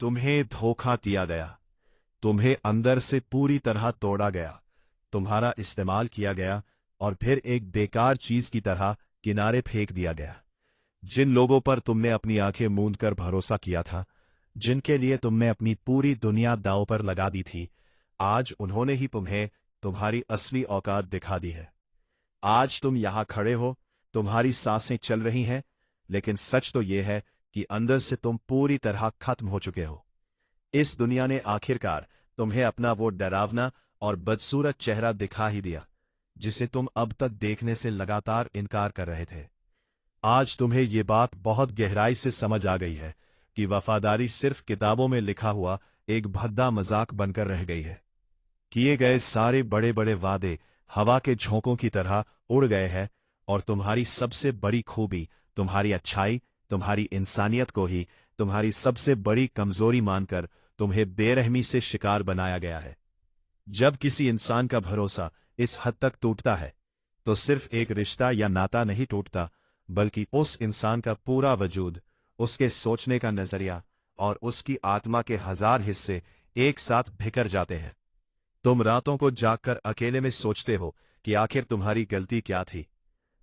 तुम्हें धोखा दिया गया, तुम्हें अंदर से पूरी तरह तोड़ा गया, तुम्हारा इस्तेमाल किया गया और फिर एक बेकार चीज की तरह किनारे फेंक दिया गया। जिन लोगों पर तुमने अपनी आंखें मूंद कर भरोसा किया था, जिनके लिए तुमने अपनी पूरी दुनिया दांव पर लगा दी थी, आज उन्होंने ही तुम्हें तुम्हारी असली औकात दिखा दी है। आज तुम यहां खड़े हो, तुम्हारी सांसें चल रही हैं, लेकिन सच तो यह है कि अंदर से तुम पूरी तरह खत्म हो चुके हो। इस दुनिया ने आखिरकार तुम्हें अपना वो डरावना और बदसूरत चेहरा दिखा ही दिया, जिसे तुम अब तक देखने से लगातार इनकार कर रहे थे। आज तुम्हें ये बात बहुत गहराई से समझ आ गई है कि वफादारी सिर्फ किताबों में लिखा हुआ एक भद्दा मजाक बनकर रह गई है। किए गए सारे बड़े बड़े वादे हवा के झोंकों की तरह उड़ गए हैं और तुम्हारी सबसे बड़ी खूबी, तुम्हारी अच्छाई, तुम्हारी इंसानियत को ही तुम्हारी सबसे बड़ी कमजोरी मानकर तुम्हें बेरहमी से शिकार बनाया गया है। जब किसी इंसान का भरोसा इस हद तक टूटता है, तो सिर्फ एक रिश्ता या नाता नहीं टूटता, बल्कि उस इंसान का पूरा वजूद, उसके सोचने का नजरिया और उसकी आत्मा के 1000 हिस्से एक साथ बिखर जाते हैं। तुम रातों को जागकर अकेले में सोचते हो कि आखिर तुम्हारी गलती क्या थी।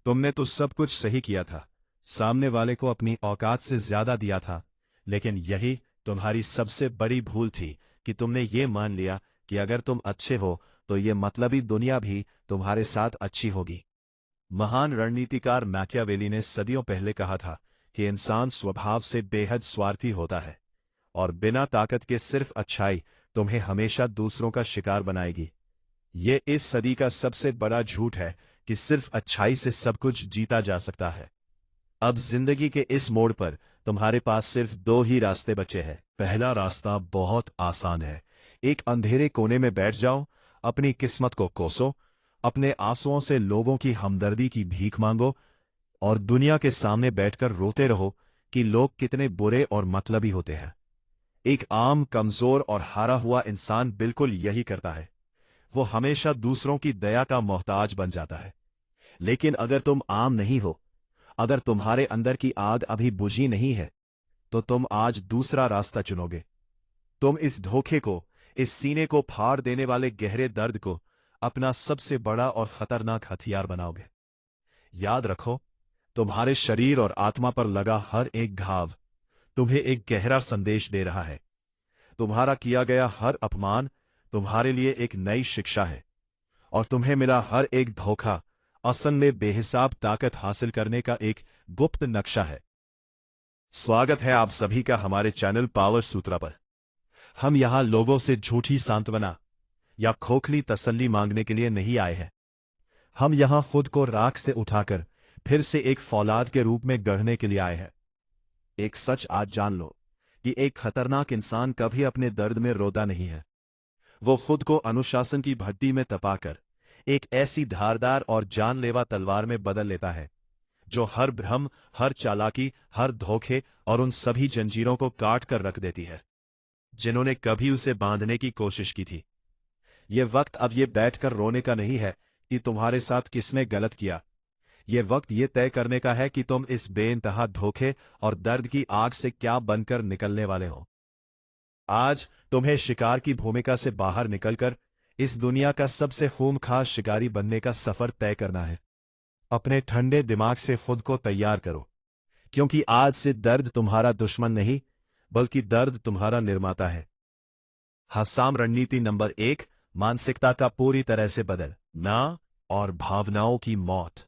तुमने तो सब कुछ सही किया था, सामने वाले को अपनी औकात से ज्यादा दिया था, लेकिन यही तुम्हारी सबसे बड़ी भूल थी कि तुमने ये मान लिया कि अगर तुम अच्छे हो तो ये मतलबी दुनिया भी तुम्हारे साथ अच्छी होगी। महान रणनीतिकार मैकियावेली ने सदियों पहले कहा था कि इंसान स्वभाव से बेहद स्वार्थी होता है और बिना ताकत के सिर्फ अच्छाई तुम्हें हमेशा दूसरों का शिकार बनाएगी। ये इस सदी का सबसे बड़ा झूठ है कि सिर्फ अच्छाई से सब कुछ जीता जा सकता है। अब जिंदगी के इस मोड़ पर तुम्हारे पास सिर्फ 2 ही रास्ते बचे हैं। पहला रास्ता बहुत आसान है। एक अंधेरे कोने में बैठ जाओ, अपनी किस्मत को कोसो, अपने आंसुओं से लोगों की हमदर्दी की भीख मांगो और दुनिया के सामने बैठकर रोते रहो कि लोग कितने बुरे और मतलबी होते हैं। एक आम, कमजोर और हारा हुआ इंसान बिल्कुल यही करता है। वो हमेशा दूसरों की दया का मोहताज बन जाता है। लेकिन अगर तुम आम नहीं हो, अगर तुम्हारे अंदर की आग अभी बुझी नहीं है, तो तुम आज दूसरा रास्ता चुनोगे। तुम इस धोखे को, इस सीने को फाड़ देने वाले गहरे दर्द को अपना सबसे बड़ा और खतरनाक हथियार बनाओगे। याद रखो, तुम्हारे शरीर और आत्मा पर लगा हर एक घाव तुम्हें एक गहरा संदेश दे रहा है। तुम्हारा किया गया हर अपमान तुम्हारे लिए एक नई शिक्षा है और तुम्हें मिला हर एक धोखा असल में बेहिसाब ताकत हासिल करने का एक गुप्त नक्शा है। स्वागत है आप सभी का हमारे चैनल पावर सूत्रा पर। हम यहां लोगों से झूठी सांत्वना या खोखली तसल्ली मांगने के लिए नहीं आए हैं। हम यहां खुद को राख से उठाकर फिर से एक फौलाद के रूप में गढ़ने के लिए आए हैं। एक सच आज जान लो कि एक खतरनाक इंसान कभी अपने दर्द में रोता नहीं है। वो खुद को अनुशासन की भट्टी में तपाकर एक ऐसी धारदार और जानलेवा तलवार में बदल लेता है जो हर भ्रम, हर चालाकी, हर धोखे और उन सभी जंजीरों को काट कर रख देती है जिन्होंने कभी उसे बांधने की कोशिश की थी। ये वक्त अब ये बैठकर रोने का नहीं है कि तुम्हारे साथ किसने गलत किया। ये वक्त ये तय करने का है कि तुम इस बेइंतहा धोखे और दर्द की आग से क्या बनकर निकलने वाले हो। आज तुम्हें शिकार की भूमिका से बाहर निकलकर इस दुनिया का सबसे खूंखार शिकारी बनने का सफर तय करना है। अपने ठंडे दिमाग से खुद को तैयार करो, क्योंकि आज से दर्द तुम्हारा दुश्मन नहीं, बल्कि दर्द तुम्हारा निर्माता है। हसाम रणनीति नंबर 1, मानसिकता का पूरी तरह से बदल ना और भावनाओं की मौत।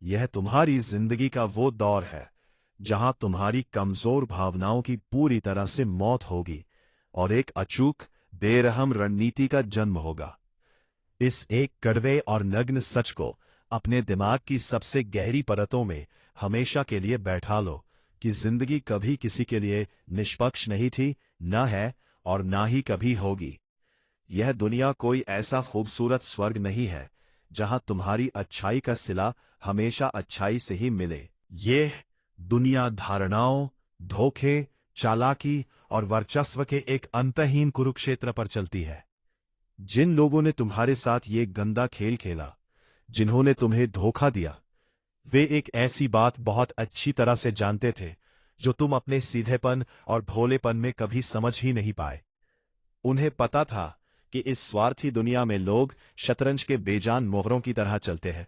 यह तुम्हारी जिंदगी का वो दौर है जहां तुम्हारी कमजोर भावनाओं की पूरी तरह से मौत होगी और एक अचूक, बेरहम रणनीति का जन्म होगा। इस एक कड़वे और नग्न सच को अपने दिमाग की सबसे गहरी परतों में हमेशा के लिए बैठा लो कि जिंदगी कभी किसी के लिए निष्पक्ष नहीं थी, न है और ना ही कभी होगी। यह दुनिया कोई ऐसा खूबसूरत स्वर्ग नहीं है जहां तुम्हारी अच्छाई का सिला हमेशा अच्छाई से ही मिले। ये दुनिया धारणाओं, धोखे, चालाकी और वर्चस्व के एक अंतहीन कुरुक्षेत्र पर चलती है। जिन लोगों ने तुम्हारे साथ ये गंदा खेल खेला, जिन्होंने तुम्हें धोखा दिया, वे एक ऐसी बात बहुत अच्छी तरह से जानते थे जो तुम अपने सीधेपन और भोलेपन में कभी समझ ही नहीं पाए। उन्हें पता था कि इस स्वार्थी दुनिया में लोग शतरंज के बेजान मोहरों की तरह चलते हैं,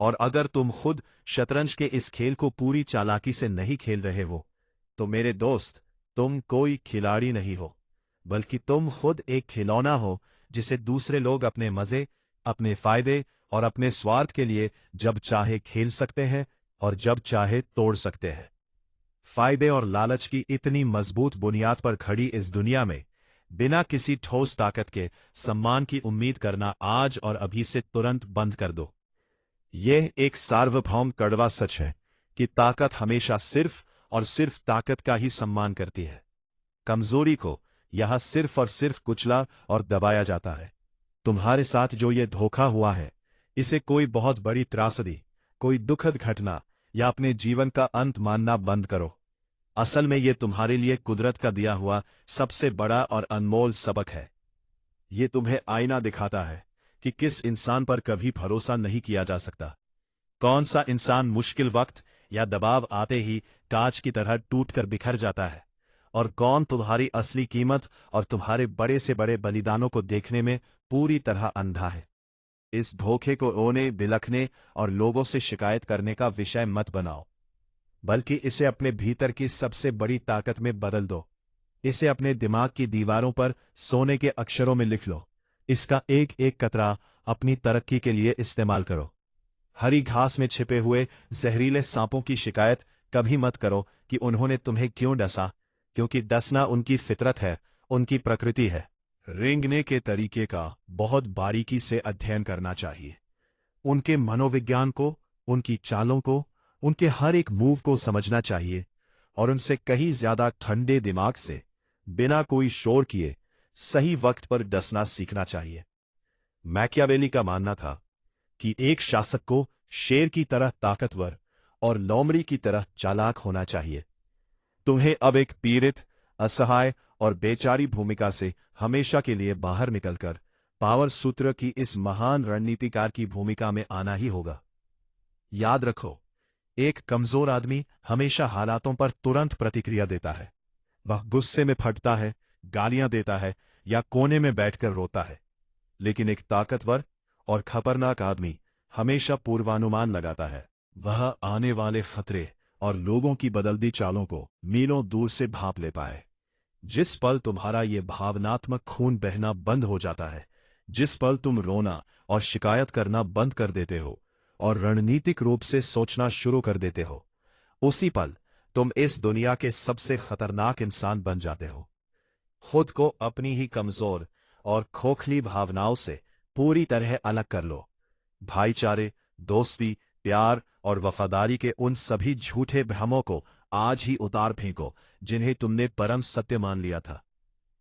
और अगर तुम खुद शतरंज के इस खेल को पूरी चालाकी से नहीं खेल रहे हो, तो मेरे दोस्त, तुम कोई खिलाड़ी नहीं हो, बल्कि तुम खुद एक खिलौना हो जिसे दूसरे लोग अपने मजे, अपने फायदे और अपने स्वार्थ के लिए जब चाहे खेल सकते हैं और जब चाहे तोड़ सकते हैं। फायदे और लालच की इतनी मजबूत बुनियाद पर खड़ी इस दुनिया में बिना किसी ठोस ताकत के सम्मान की उम्मीद करना आज और अभी से तुरंत बंद कर दो। यह एक सार्वभौम कड़वा सच है कि ताकत हमेशा सिर्फ और सिर्फ ताकत का ही सम्मान करती है। कमजोरी को यहां सिर्फ और सिर्फ कुचला और दबाया जाता है। तुम्हारे साथ जो ये धोखा हुआ है, इसे कोई बहुत बड़ी त्रासदी, कोई दुखद घटना या अपने जीवन का अंत मानना बंद करो। असल में ये तुम्हारे लिए कुदरत का दिया हुआ सबसे बड़ा और अनमोल सबक है। ये तुम्हें आईना दिखाता है कि किस इंसान पर कभी भरोसा नहीं किया जा सकता। कौन सा इंसान मुश्किल वक्त या दबाव आते ही कांच की तरह टूटकर बिखर जाता है, और कौन तुम्हारी असली कीमत और तुम्हारे बड़े से बड़े बलिदानों को देखने में पूरी तरह अंधा है। इस धोखे को रोने, बिलखने और लोगों से शिकायत करने का विषय मत बनाओ, बल्कि इसे अपने भीतर की सबसे बड़ी ताकत में बदल दो। इसे अपने दिमाग की दीवारों पर सोने के अक्षरों में लिख लो। इसका एक एक कतरा अपनी तरक्की के लिए इस्तेमाल करो। हरी घास में छिपे हुए जहरीले सांपों की शिकायत कभी मत करो कि उन्होंने तुम्हें क्यों डसा, क्योंकि डसना उनकी फितरत है, उनकी प्रकृति है। रेंगने के तरीके का बहुत बारीकी से अध्ययन करना चाहिए। उनके मनोविज्ञान को, उनकी चालों को, उनके हर एक मूव को समझना चाहिए, और उनसे कहीं ज्यादा ठंडे दिमाग से, बिना कोई शोर किए, सही वक्त पर डसना सीखना चाहिए। मैकियावेली का मानना था कि एक शासक को शेर की तरह ताकतवर और लोमड़ी की तरह चालाक होना चाहिए। तुम्हें अब एक पीड़ित, असहाय और बेचारी भूमिका से हमेशा के लिए बाहर निकलकर पावर सूत्र की इस महान रणनीतिकार की भूमिका में आना ही होगा। याद रखो, एक कमजोर आदमी हमेशा हालातों पर तुरंत प्रतिक्रिया देता है। वह गुस्से में फटता है, गालियां देता है या कोने में बैठकर रोता है। लेकिन एक ताकतवर और खतरनाक आदमी हमेशा पूर्वानुमान लगाता है। वह आने वाले खतरे और लोगों की बदलती चालों को मीलों दूर से भांप ले पाए। जिस पल तुम्हारा ये भावनात्मक खून बहना बंद हो जाता है, जिस पल तुम रोना और शिकायत करना बंद कर देते हो और रणनीतिक रूप से सोचना शुरू कर देते हो, उसी पल तुम इस दुनिया के सबसे खतरनाक इंसान बन जाते हो। खुद को अपनी ही कमजोर और खोखली भावनाओं से पूरी तरह अलग कर लो। भाईचारे, दोस्ती, प्यार और वफादारी के उन सभी झूठे भ्रमों को आज ही उतार फेंको जिन्हें तुमने परम सत्य मान लिया था।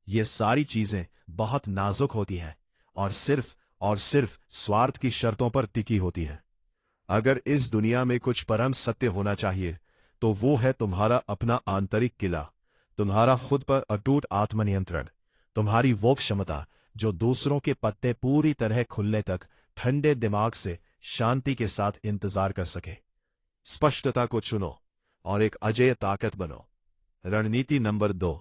ये सारी चीजें बहुत नाजुक होती हैं और सिर्फ स्वार्थ की शर्तों पर टिकी होती हैं। अगर इस दुनिया में कुछ परम सत्य होना चाहिए, तो वो है तुम्हारा अपना आंतरिक किला, तुम्हारा खुद पर अटूट आत्मनियंत्रण, तुम्हारी वो क्षमता जो दूसरों के पत्ते पूरी तरह खुलने तक ठंडे दिमाग से शांति के साथ इंतजार कर सके। स्पष्टता को चुनो और एक अजेय ताकत बनो। रणनीति नंबर 2,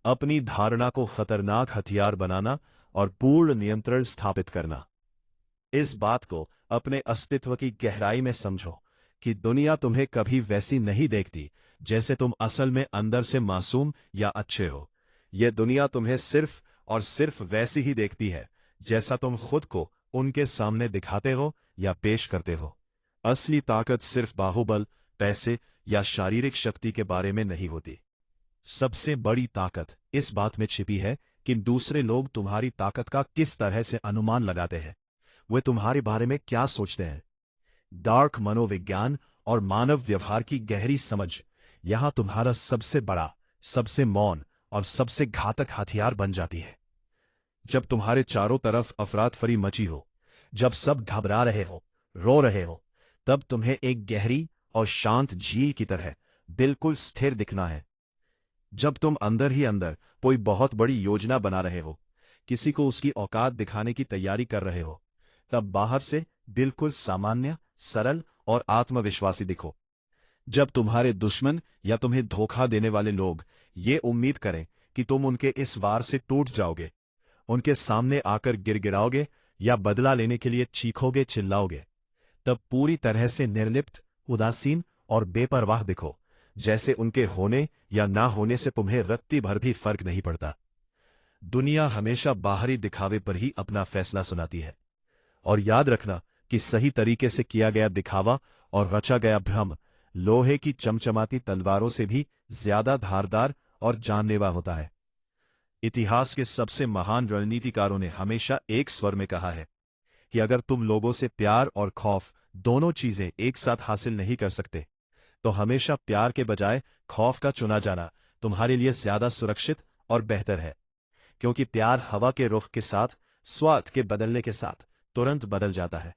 अपनी धारणा को खतरनाक हथियार बनाना और पूर्ण नियंत्रण स्थापित करना। इस बात को अपने अस्तित्व की गहराई में समझो कि दुनिया तुम्हें कभी वैसी नहीं देखती जैसे तुम असल में अंदर से मासूम या अच्छे हो। यह दुनिया तुम्हें सिर्फ और सिर्फ वैसी ही देखती है जैसा तुम खुद को उनके सामने दिखाते हो या पेश करते हो। असली ताकत सिर्फ बाहुबल, पैसे या शारीरिक शक्ति के बारे में नहीं होती। सबसे बड़ी ताकत इस बात में छिपी है कि दूसरे लोग तुम्हारी ताकत का किस तरह से अनुमान लगाते हैं, वे तुम्हारे बारे में क्या सोचते हैं। डार्क मनोविज्ञान और मानव व्यवहार की गहरी समझ यहां तुम्हारा सबसे बड़ा, सबसे मौन और सबसे घातक हथियार बन जाती है। जब तुम्हारे चारों तरफ अफरातफरी मची हो, जब सब घबरा रहे हो, रो रहे हो, तब तुम्हें एक गहरी और शांत झील की तरह बिल्कुल स्थिर दिखना है। जब तुम अंदर ही अंदर कोई बहुत बड़ी योजना बना रहे हो, किसी को उसकी औकात दिखाने की तैयारी कर रहे हो, तब बाहर से बिल्कुल सामान्य, सरल और आत्मविश्वासी दिखो। जब तुम्हारे दुश्मन या तुम्हें धोखा देने वाले लोग ये उम्मीद करें कि तुम उनके इस वार से टूट जाओगे, उनके सामने आकर गिड़गिड़ाओगे या बदला लेने के लिए चीखोगे चिल्लाओगे, तब पूरी तरह से निर्लिप्त, उदासीन और बेपरवाह दिखो, जैसे उनके होने या ना होने से तुम्हें रत्ती भर भी फर्क नहीं पड़ता। दुनिया हमेशा बाहरी दिखावे पर ही अपना फैसला सुनाती है, और याद रखना कि सही तरीके से किया गया दिखावा और रचा गया भ्रम लोहे की चमचमाती तलवारों से भी ज्यादा धारदार और जानलेवा होता है। इतिहास के सबसे महान रणनीतिकारों ने हमेशा एक स्वर में कहा है कि अगर तुम लोगों से प्यार और खौफ दोनों चीजें एक साथ हासिल नहीं कर सकते, तो हमेशा प्यार के बजाय खौफ का चुना जाना तुम्हारे लिए ज्यादा सुरक्षित और बेहतर है, क्योंकि प्यार हवा के रुख के साथ, स्वाद के बदलने के साथ तुरंत बदल जाता है,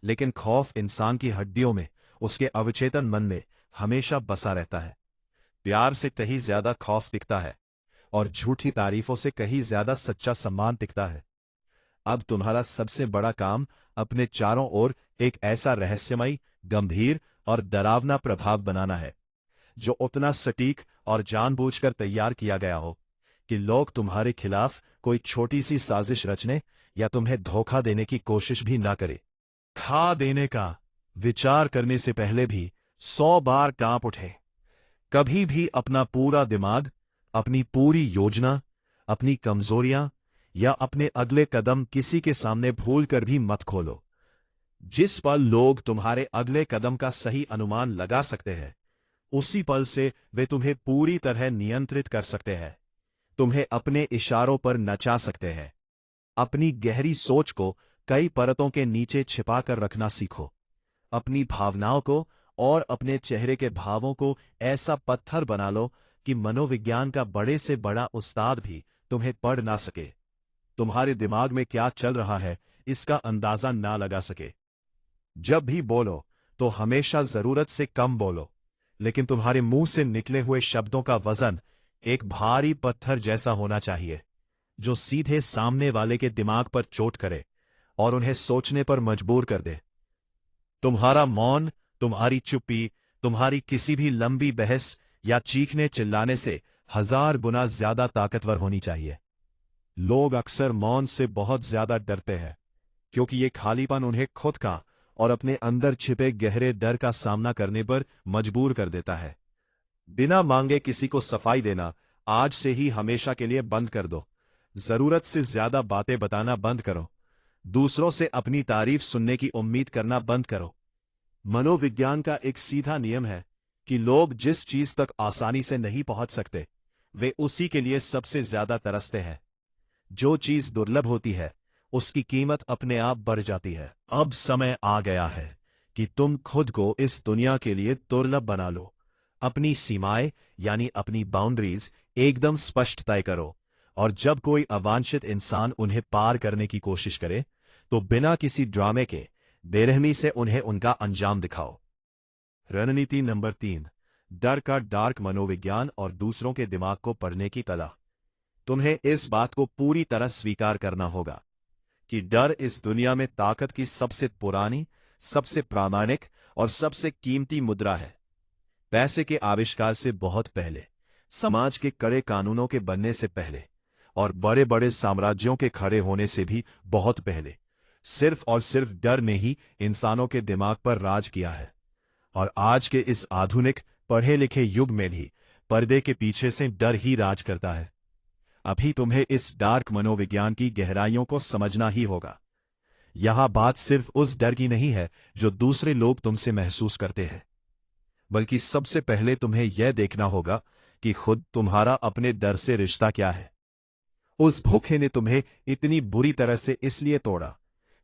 लेकिन खौफ इंसान की हड्डियों में, उसके अवचेतन मन में हमेशा बसा रहता है। प्यार से कहीं ज्यादा खौफ टिकता है और झूठी तारीफों से कहीं ज्यादा सच्चा सम्मान टिकता है। अब तुम्हारा सबसे बड़ा काम अपने चारों ओर एक ऐसा रहस्यमयी, गंभीर और डरावना प्रभाव बनाना है, जो उतना सटीक और जानबूझकर तैयार किया गया हो कि लोग तुम्हारे खिलाफ कोई छोटी सी साजिश रचने या तुम्हें धोखा देने की कोशिश भी ना करे। खा देने का विचार करने से पहले भी 100 बार कांप उठे। कभी भी अपना पूरा दिमाग, अपनी पूरी योजना, अपनी कमजोरियां या अपने अगले कदम किसी के सामने भूल कर भी मत खोलो। जिस पल लोग तुम्हारे अगले कदम का सही अनुमान लगा सकते हैं, उसी पल से वे तुम्हें पूरी तरह नियंत्रित कर सकते हैं, तुम्हें अपने इशारों पर नचा सकते हैं। अपनी गहरी सोच को कई परतों के नीचे छिपा कर रखना सीखो। अपनी भावनाओं को और अपने चेहरे के भावों को ऐसा पत्थर बना लो कि मनोविज्ञान का बड़े से बड़ा उस्ताद भी तुम्हें पढ़ ना सके, तुम्हारे दिमाग में क्या चल रहा है इसका अंदाजा ना लगा सके। जब भी बोलो तो हमेशा जरूरत से कम बोलो, लेकिन तुम्हारे मुंह से निकले हुए शब्दों का वजन एक भारी पत्थर जैसा होना चाहिए, जो सीधे सामने वाले के दिमाग पर चोट करे और उन्हें सोचने पर मजबूर कर दे। तुम्हारा मौन, तुम्हारी चुप्पी, तुम्हारी किसी भी लंबी बहस या चीखने चिल्लाने से 1000 गुना ज्यादा ताकतवर होनी चाहिए। लोग अक्सर मौन से बहुत ज्यादा डरते हैं, क्योंकि ये खालीपन उन्हें खुद का और अपने अंदर छिपे गहरे डर का सामना करने पर मजबूर कर देता है। बिना मांगे किसी को सफाई देना आज से ही हमेशा के लिए बंद कर दो। जरूरत से ज्यादा बातें बताना बंद करो। दूसरों से अपनी तारीफ सुनने की उम्मीद करना बंद करो। मनोविज्ञान का एक सीधा नियम है कि लोग जिस चीज तक आसानी से नहीं पहुंच सकते, वे उसी के लिए सबसे ज्यादा तरसते हैं। जो चीज दुर्लभ होती है, उसकी कीमत अपने आप बढ़ जाती है। अब समय आ गया है कि तुम खुद को इस दुनिया के लिए दुर्लभ बना लो। अपनी सीमाएं यानी अपनी बाउंड्रीज एकदम स्पष्ट तय करो, और जब कोई अवांछित इंसान उन्हें पार करने की कोशिश करे, तो बिना किसी ड्रामे के बेरहमी से उन्हें उनका अंजाम दिखाओ। रणनीति नंबर 3, डर का डार्क मनोविज्ञान और दूसरों के दिमाग को पढ़ने की कला। तुम्हें इस बात को पूरी तरह स्वीकार करना होगा कि डर इस दुनिया में ताकत की सबसे पुरानी, सबसे प्रामाणिक और सबसे कीमती मुद्रा है। पैसे के आविष्कार से बहुत पहले, समाज के कड़े कानूनों के बनने से पहले और बड़े बड़े साम्राज्यों के खड़े होने से भी बहुत पहले, सिर्फ और सिर्फ डर ने ही इंसानों के दिमाग पर राज किया है। और आज के इस आधुनिक पढ़े लिखे युग में भी पर्दे के पीछे से डर ही राज करता है। अभी तुम्हें इस डार्क मनोविज्ञान की गहराइयों को समझना ही होगा। यहां बात सिर्फ उस डर की नहीं है जो दूसरे लोग तुमसे महसूस करते हैं, बल्कि सबसे पहले तुम्हें यह देखना होगा कि खुद तुम्हारा अपने डर से रिश्ता क्या है। उस भूखे ने तुम्हें इतनी बुरी तरह से इसलिए तोड़ा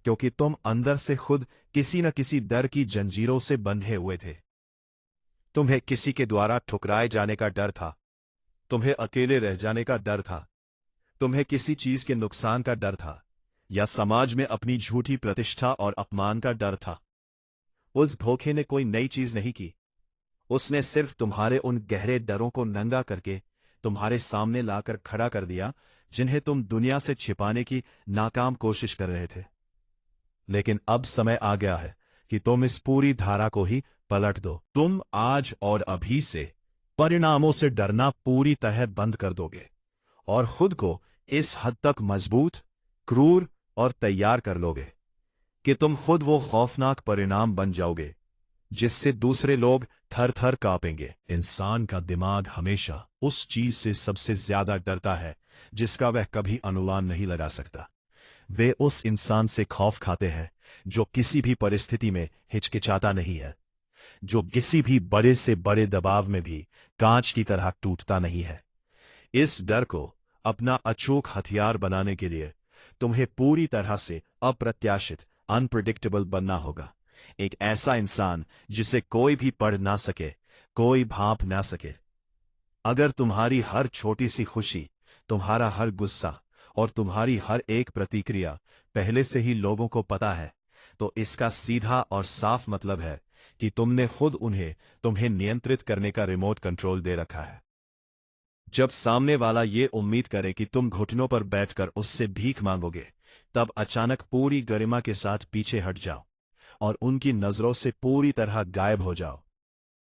क्योंकि तुम अंदर से खुद किसी न किसी डर की जंजीरों से बंधे हुए थे। तुम्हें किसी के द्वारा ठुकराए जाने का डर था, तुम्हें अकेले रह जाने का डर था, तुम्हें किसी चीज के नुकसान का डर था, या समाज में अपनी झूठी प्रतिष्ठा और अपमान का डर था। उस धोखे ने कोई नई चीज नहीं की, उसने सिर्फ तुम्हारे उन गहरे डरों को नंगा करके तुम्हारे सामने लाकर खड़ा कर दिया, जिन्हें तुम दुनिया से छिपाने की नाकाम कोशिश कर रहे थे। लेकिन अब समय आ गया है कि तुम इस पूरी धारा को ही पलट दो। तुम आज और अभी से परिणामों से डरना पूरी तरह बंद कर दोगे और खुद को इस हद तक मजबूत, क्रूर और तैयार कर लोगे कि तुम खुद वो खौफनाक परिणाम बन जाओगे जिससे दूसरे लोग थर थर कांपेंगे। इंसान का दिमाग हमेशा उस चीज से सबसे ज्यादा डरता है जिसका वह कभी अनुमान नहीं लगा सकता। वे उस इंसान से खौफ खाते हैं जो किसी भी परिस्थिति में हिचकिचाता नहीं है, जो किसी भी बड़े से बड़े दबाव में भी कांच की तरह टूटता नहीं है। इस डर को अपना अचूक हथियार बनाने के लिए तुम्हें पूरी तरह से अप्रत्याशित, अनप्रिडिक्टेबल बनना होगा। एक ऐसा इंसान जिसे कोई भी पढ़ ना सके, कोई भांप ना सके। अगर तुम्हारी हर छोटी सी खुशी, तुम्हारा हर गुस्सा और तुम्हारी हर एक प्रतिक्रिया पहले से ही लोगों को पता है, तो इसका सीधा और साफ मतलब है कि तुमने खुद उन्हें तुम्हें नियंत्रित करने का रिमोट कंट्रोल दे रखा है। जब सामने वाला ये उम्मीद करे कि तुम घुटनों पर बैठकर उससे भीख मांगोगे, तब अचानक पूरी गरिमा के साथ पीछे हट जाओ और उनकी नजरों से पूरी तरह गायब हो जाओ।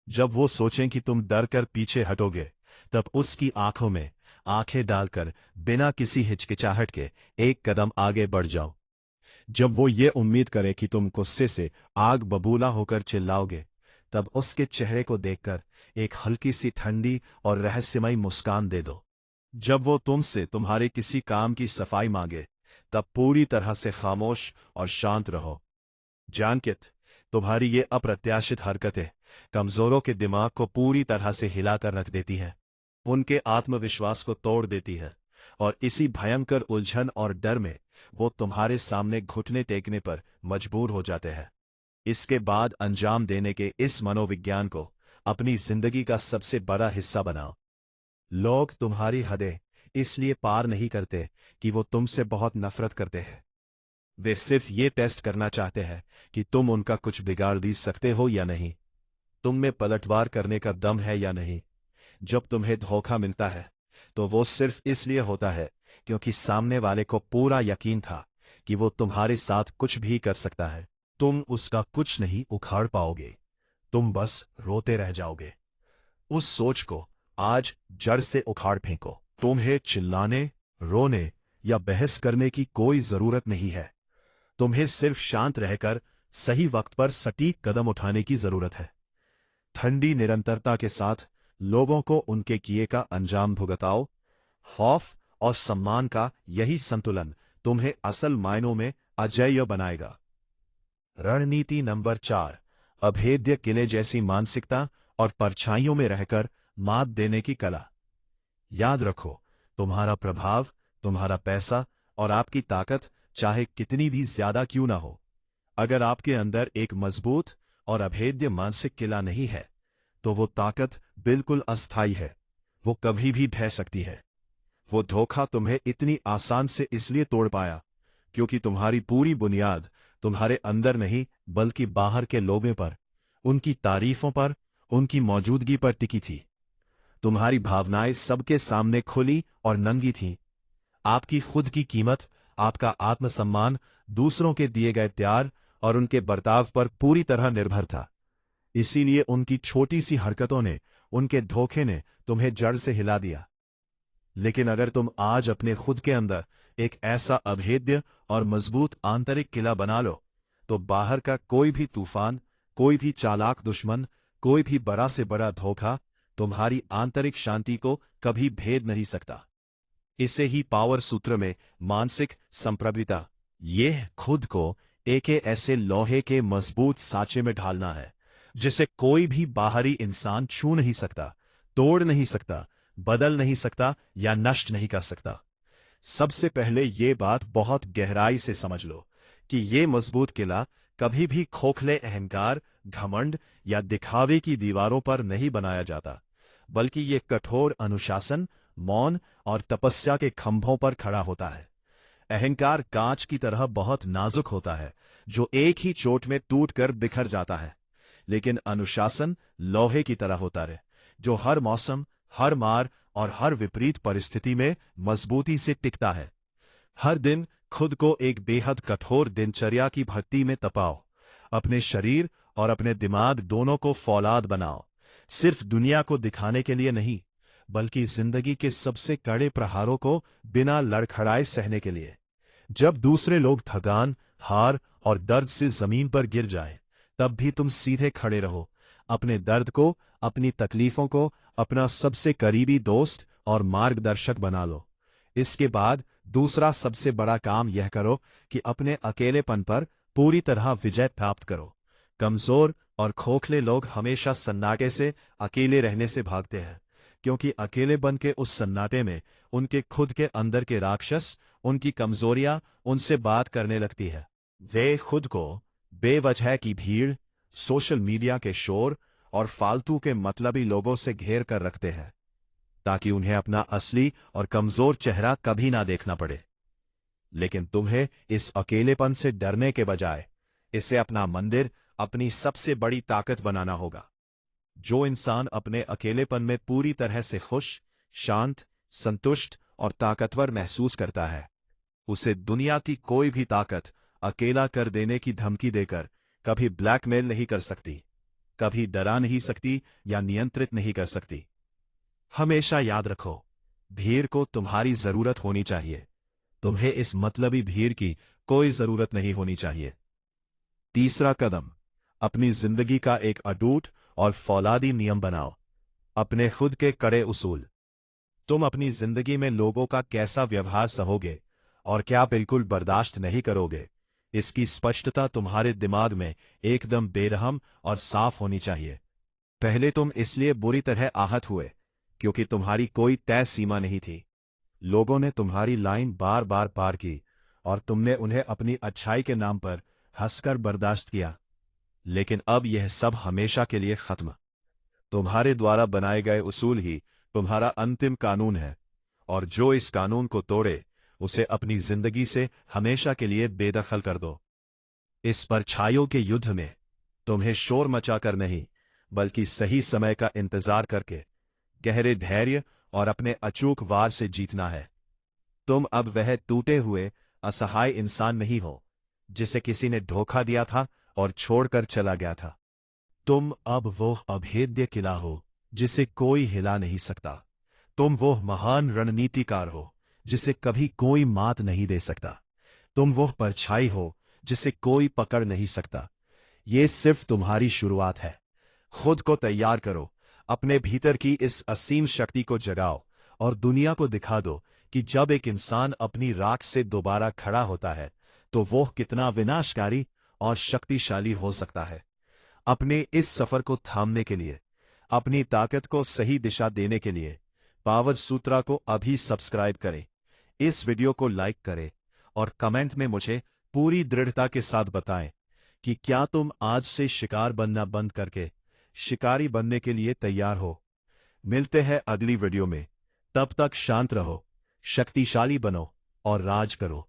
जब वो सोचें कि तुम डर कर पीछे हटोगे, तब उसकी आंखों में आंखें डालकर बिना किसी हिचकिचाहट के एक कदम आगे बढ़ जाओ। जब वो ये उम्मीद करे कि तुम गुस्से से आग बबूला होकर चिल्लाओगे, तब उसके चेहरे को देखकर एक हल्की सी ठंडी और रहस्यमयी मुस्कान दे दो। जब वो तुमसे तुम्हारे किसी काम की सफाई मांगे, तब पूरी तरह से खामोश और शांत रहो। जानकित, तुम्हारी ये अप्रत्याशित हरकतें कमजोरों के दिमाग को पूरी तरह से हिलाकर रख देती हैं, उनके आत्मविश्वास को तोड़ देती है और इसी भयंकर उलझन और डर में वो तुम्हारे सामने घुटने टेकने पर मजबूर हो जाते हैं। इसके बाद अंजाम देने के इस मनोविज्ञान को अपनी जिंदगी का सबसे बड़ा हिस्सा बनाओ। लोग तुम्हारी हदें इसलिए पार नहीं करते कि वो तुमसे बहुत नफरत करते हैं। वे सिर्फ ये टेस्ट करना चाहते हैं कि तुम उनका कुछ बिगाड़ दी सकते हो या नहीं, तुम में पलटवार करने का दम है या नहीं। जब तुम्हें धोखा मिलता है तो वो सिर्फ इसलिए होता है क्योंकि सामने वाले को पूरा यकीन था कि वो तुम्हारे साथ कुछ भी कर सकता है। तुम उसका कुछ नहीं उखाड़ पाओगे, तुम बस रोते रह जाओगे। उस सोच को आज जड़ से उखाड़ फेंको। तुम्हें चिल्लाने, रोने या बहस करने की कोई जरूरत नहीं है। तुम्हें सिर्फ शांत रहकर सही वक्त पर सटीक कदम उठाने की जरूरत है। ठंडी निरंतरता के साथ लोगों को उनके किए का अंजाम भुगताओ। खौफ और सम्मान का यही संतुलन तुम्हें असल मायनों में अजेय बनाएगा। रणनीति नंबर 4, अभेद्य किले जैसी मानसिकता और परछाइयों में रहकर मात देने की कला। याद रखो, तुम्हारा प्रभाव, तुम्हारा पैसा और आपकी ताकत चाहे कितनी भी ज्यादा क्यों ना हो, अगर आपके अंदर एक मजबूत और अभेद्य मानसिक किला नहीं है, तो वो ताकत बिल्कुल अस्थायी है। वो कभी भी ढह सकती है। वो धोखा तुम्हें इतनी आसान से इसलिए तोड़ पाया क्योंकि तुम्हारी पूरी बुनियाद तुम्हारे अंदर नहीं बल्कि बाहर के लोगों पर, उनकी तारीफों पर, उनकी मौजूदगी पर टिकी थी। तुम्हारी भावनाएं सबके सामने खुली और नंगी थीं। आपकी खुद की कीमत, आपका आत्मसम्मान दूसरों के दिए गए प्यार और उनके बर्ताव पर पूरी तरह निर्भर था। इसीलिए उनकी छोटी सी हरकतों ने, उनके धोखे ने तुम्हें जड़ से हिला दिया। लेकिन अगर तुम आज अपने खुद के अंदर एक ऐसा अभेद्य और मजबूत आंतरिक किला बना लो, तो बाहर का कोई भी तूफान, कोई भी चालाक दुश्मन, कोई भी बड़ा से बड़ा धोखा तुम्हारी आंतरिक शांति को कभी भेद नहीं सकता। इसे ही पावर सूत्र में मानसिक संप्रभुता, ये खुद को एक ऐसे लोहे के मजबूत सांचे में ढालना है जिसे कोई भी बाहरी इंसान छू नहीं सकता, तोड़ नहीं सकता, बदल नहीं सकता या नष्ट नहीं कर सकता। सबसे पहले ये बात बहुत गहराई से समझ लो कि ये मजबूत किला कभी भी खोखले अहंकार, घमंड या दिखावे की दीवारों पर नहीं बनाया जाता, बल्कि ये कठोर अनुशासन, मौन और तपस्या के खंभों पर खड़ा होता है। अहंकार कांच की तरह बहुत नाजुक होता है जो एक ही चोट में टूटकर बिखर जाता है, लेकिन अनुशासन लोहे की तरह होता है जो हर मौसम, हर मार और हर विपरीत परिस्थिति में मजबूती से टिकता है। हर दिन खुद को एक बेहद कठोर दिनचर्या की भक्ति में तपाओ। अपने शरीर और अपने दिमाग दोनों को फौलाद बनाओ। सिर्फ दुनिया को दिखाने के लिए नहीं, बल्कि जिंदगी के सबसे कड़े प्रहारों को बिना लड़खड़ाए सहने के लिए। जब दूसरे लोग थकान, हार और दर्द से जमीन पर गिर जाएं, तब भी तुम सीधे खड़े रहो। अपने दर्द को, अपनी तकलीफों को अपना सबसे करीबी दोस्त और मार्गदर्शक बना लो। इसके बाद दूसरा सबसे बड़ा काम यह करो कि अपने अकेलेपन पर पूरी तरह विजय प्राप्त करो। कमजोर और खोखले लोग हमेशा सन्नाटे से, अकेले रहने से भागते हैं, क्योंकि अकेलेपन के उस सन्नाटे में उनके खुद के अंदर के राक्षस, उनकी कमजोरियां उनसे बात करने लगती है। वे खुद को बेवजह की भीड़, सोशल मीडिया के शोर और फालतू के मतलबी लोगों से घेर कर रखते हैं, ताकि उन्हें अपना असली और कमजोर चेहरा कभी ना देखना पड़े। लेकिन तुम्हें इस अकेलेपन से डरने के बजाय इसे अपना मंदिर, अपनी सबसे बड़ी ताकत बनाना होगा। जो इंसान अपने अकेलेपन में पूरी तरह से खुश, शांत, संतुष्ट और ताकतवर महसूस करता है, उसे दुनिया की कोई भी ताकत अकेला कर देने की धमकी देकर कभी ब्लैकमेल नहीं कर सकती, कभी डरा नहीं सकती या नियंत्रित नहीं कर सकती। हमेशा याद रखो, भीड़ को तुम्हारी जरूरत होनी चाहिए, तुम्हें इस मतलबी भीड़ की कोई जरूरत नहीं होनी चाहिए। तीसरा कदम, अपनी जिंदगी का एक अटूट और फौलादी नियम बनाओ। अपने खुद के कड़े उसूल। तुम अपनी जिंदगी में लोगों का कैसा व्यवहार सहोगे और क्या बिल्कुल बर्दाश्त नहीं करोगे, इसकी स्पष्टता तुम्हारे दिमाग में एकदम बेरहम और साफ होनी चाहिए। पहले तुम इसलिए बुरी तरह आहत हुए क्योंकि तुम्हारी कोई तय सीमा नहीं थी। लोगों ने तुम्हारी लाइन बार बार पार की और तुमने उन्हें अपनी अच्छाई के नाम पर हंसकर बर्दाश्त किया। लेकिन अब यह सब हमेशा के लिए खत्म। तुम्हारे द्वारा बनाए गए उसूल ही तुम्हारा अंतिम कानून है, और जो इस कानून को तोड़े उसे अपनी जिंदगी से हमेशा के लिए बेदखल कर दो। इस परछाइयों के युद्ध में तुम्हें शोर मचाकर नहीं, बल्कि सही समय का इंतजार करके गहरे धैर्य और अपने अचूक वार से जीतना है। तुम अब वह टूटे हुए, असहाय इंसान नहीं हो जिसे किसी ने धोखा दिया था और छोड़कर चला गया था। तुम अब वो अभेद्य किला हो जिसे कोई हिला नहीं सकता। तुम वो महान रणनीतिकार हो जिसे कभी कोई मात नहीं दे सकता। तुम वो परछाई हो जिसे कोई पकड़ नहीं सकता। ये सिर्फ तुम्हारी शुरुआत है। खुद को तैयार करो, अपने भीतर की इस असीम शक्ति को जगाओ और दुनिया को दिखा दो कि जब एक इंसान अपनी राख से दोबारा खड़ा होता है तो वो कितना विनाशकारी और शक्तिशाली हो सकता है। अपने इस सफर को थामने के लिए, अपनी ताकत को सही दिशा देने के लिए पावर सूत्रा को अभी सब्सक्राइब करें, इस वीडियो को लाइक करें और कमेंट में मुझे पूरी दृढ़ता के साथ बताएं कि क्या तुम आज से शिकार बनना बंद करके शिकारी बनने के लिए तैयार हो। मिलते हैं अगली वीडियो में। तब तक शांत रहो, शक्तिशाली बनो और राज करो।